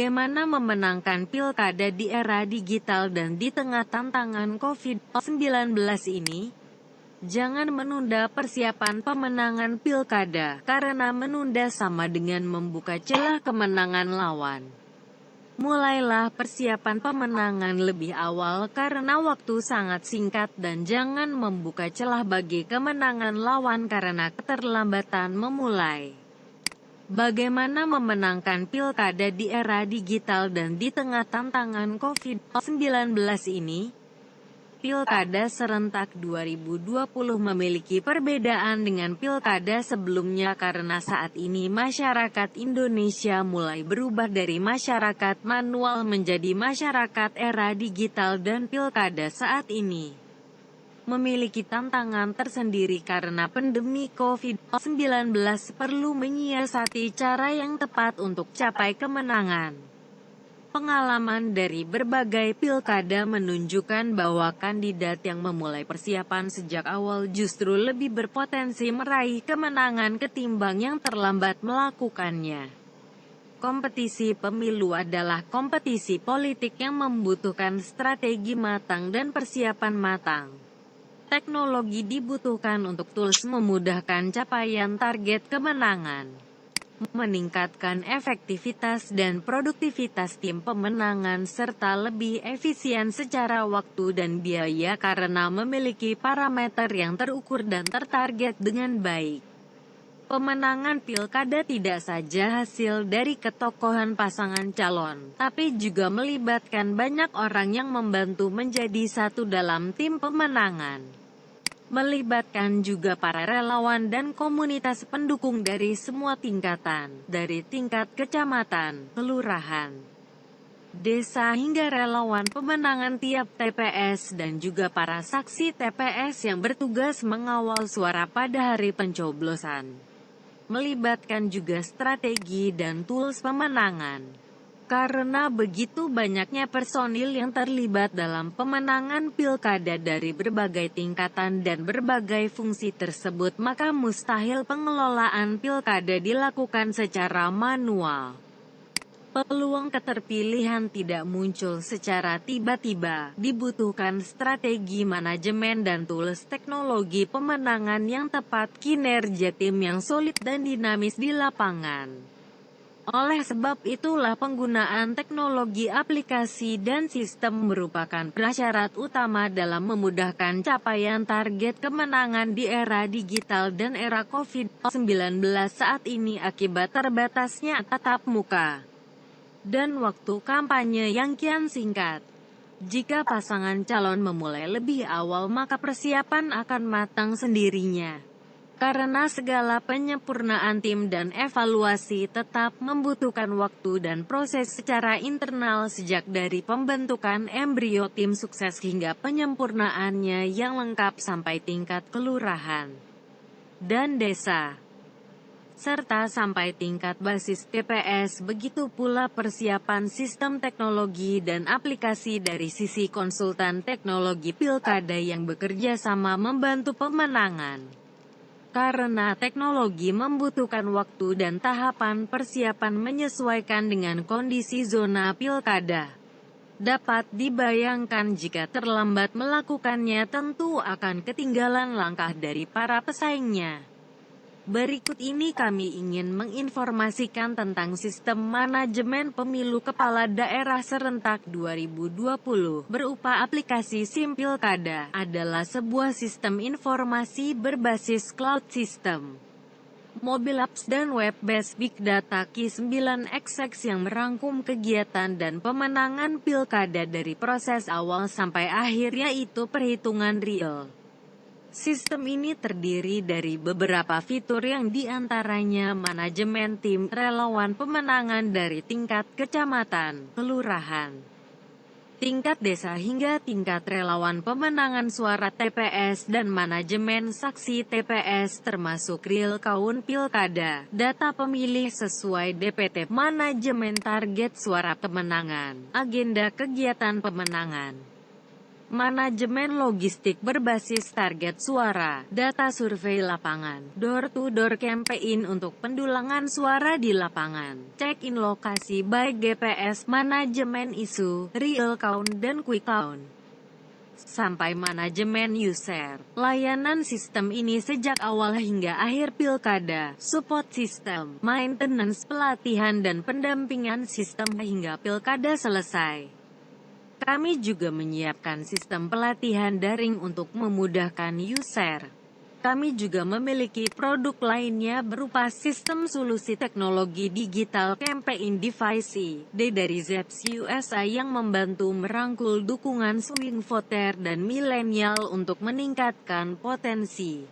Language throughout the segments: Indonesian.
Bagaimana memenangkan pilkada di era digital dan di tengah tantangan COVID-19 ini? Jangan menunda persiapan pemenangan pilkada, karena menunda sama dengan membuka celah kemenangan lawan. Mulailah persiapan pemenangan lebih awal karena waktu sangat singkat dan jangan membuka celah bagi kemenangan lawan karena keterlambatan memulai. Bagaimana memenangkan pilkada di era digital dan di tengah tantangan COVID-19 ini? Pilkada serentak 2020 memiliki perbedaan dengan pilkada sebelumnya karena saat ini masyarakat Indonesia mulai berubah dari masyarakat manual menjadi masyarakat era digital dan pilkada saat ini memiliki tantangan tersendiri karena pandemi COVID-19 perlu menyiasati cara yang tepat untuk capai kemenangan. Pengalaman dari berbagai pilkada menunjukkan bahwa kandidat yang memulai persiapan sejak awal justru lebih berpotensi meraih kemenangan ketimbang yang terlambat melakukannya. Kompetisi pemilu adalah kompetisi politik yang membutuhkan strategi matang dan persiapan matang. Teknologi dibutuhkan untuk tools memudahkan capaian target kemenangan, meningkatkan efektivitas dan produktivitas tim pemenangan serta lebih efisien secara waktu dan biaya karena memiliki parameter yang terukur dan tertarget dengan baik. Pemenangan pilkada tidak saja hasil dari ketokohan pasangan calon, tapi juga melibatkan banyak orang yang membantu menjadi satu dalam tim pemenangan. Melibatkan juga para relawan dan komunitas pendukung dari semua tingkatan, dari tingkat kecamatan, kelurahan, desa hingga relawan pemenangan tiap TPS dan juga para saksi TPS yang bertugas mengawal suara pada hari pencoblosan. Melibatkan juga strategi dan tools pemenangan. Karena begitu banyaknya personil yang terlibat dalam pemenangan pilkada dari berbagai tingkatan dan berbagai fungsi tersebut, maka mustahil pengelolaan pilkada dilakukan secara manual. Peluang keterpilihan tidak muncul secara tiba-tiba, dibutuhkan strategi manajemen dan tools teknologi pemenangan yang tepat, kinerja tim yang solid dan dinamis di lapangan. Oleh sebab itulah penggunaan teknologi aplikasi dan sistem merupakan prasyarat utama dalam memudahkan capaian target kemenangan di era digital dan era COVID-19 saat ini akibat terbatasnya tatap muka dan waktu kampanye yang kian singkat. Jika pasangan calon memulai lebih awal maka persiapan akan matang sendirinya. Karena segala penyempurnaan tim dan evaluasi tetap membutuhkan waktu dan proses secara internal sejak dari pembentukan embrio tim sukses hingga penyempurnaannya yang lengkap sampai tingkat kelurahan dan desa, serta sampai tingkat basis TPS. Begitu pula persiapan sistem teknologi dan aplikasi dari sisi konsultan teknologi pilkada yang bekerja sama membantu pemenangan. Karena teknologi membutuhkan waktu dan tahapan persiapan menyesuaikan dengan kondisi zona pilkada. Dapat dibayangkan jika terlambat melakukannya tentu akan ketinggalan langkah dari para pesaingnya. Berikut ini kami ingin menginformasikan tentang sistem manajemen pemilu kepala daerah serentak 2020 berupa aplikasi SIM Pilkada adalah sebuah sistem informasi berbasis cloud system, mobile apps dan web-based big data Ki9XX yang merangkum kegiatan dan pemenangan pilkada dari proses awal sampai akhir, yaitu perhitungan real. Sistem ini terdiri dari beberapa fitur yang diantaranya manajemen tim relawan pemenangan dari tingkat kecamatan, kelurahan, tingkat desa hingga tingkat relawan pemenangan suara TPS dan manajemen saksi TPS termasuk real count pilkada, data pemilih sesuai DPT, manajemen target suara kemenangan, agenda kegiatan pemenangan, Manajemen logistik berbasis target suara, data survei lapangan, door-to-door campaign untuk pendulangan suara di lapangan, check-in lokasi baik GPS, manajemen isu, real count dan quick count, sampai manajemen user. Layanan sistem ini sejak awal hingga akhir pilkada, support system, maintenance, pelatihan dan pendampingan sistem hingga pilkada selesai. Kami juga menyiapkan sistem pelatihan daring untuk memudahkan user. Kami juga memiliki produk lainnya berupa sistem solusi teknologi digital campaign device dari Zaps USA yang membantu merangkul dukungan swing voter dan milenial untuk meningkatkan potensi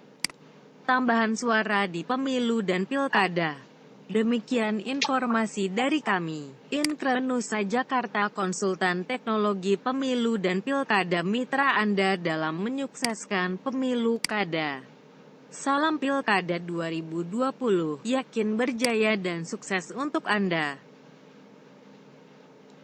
tambahan suara di pemilu dan pilkada. Demikian informasi dari kami. Inkre Nusa Jakarta, konsultan teknologi pemilu dan pilkada, mitra Anda dalam menyukseskan pemilu kada. Salam Pilkada 2020, yakin berjaya dan sukses untuk Anda.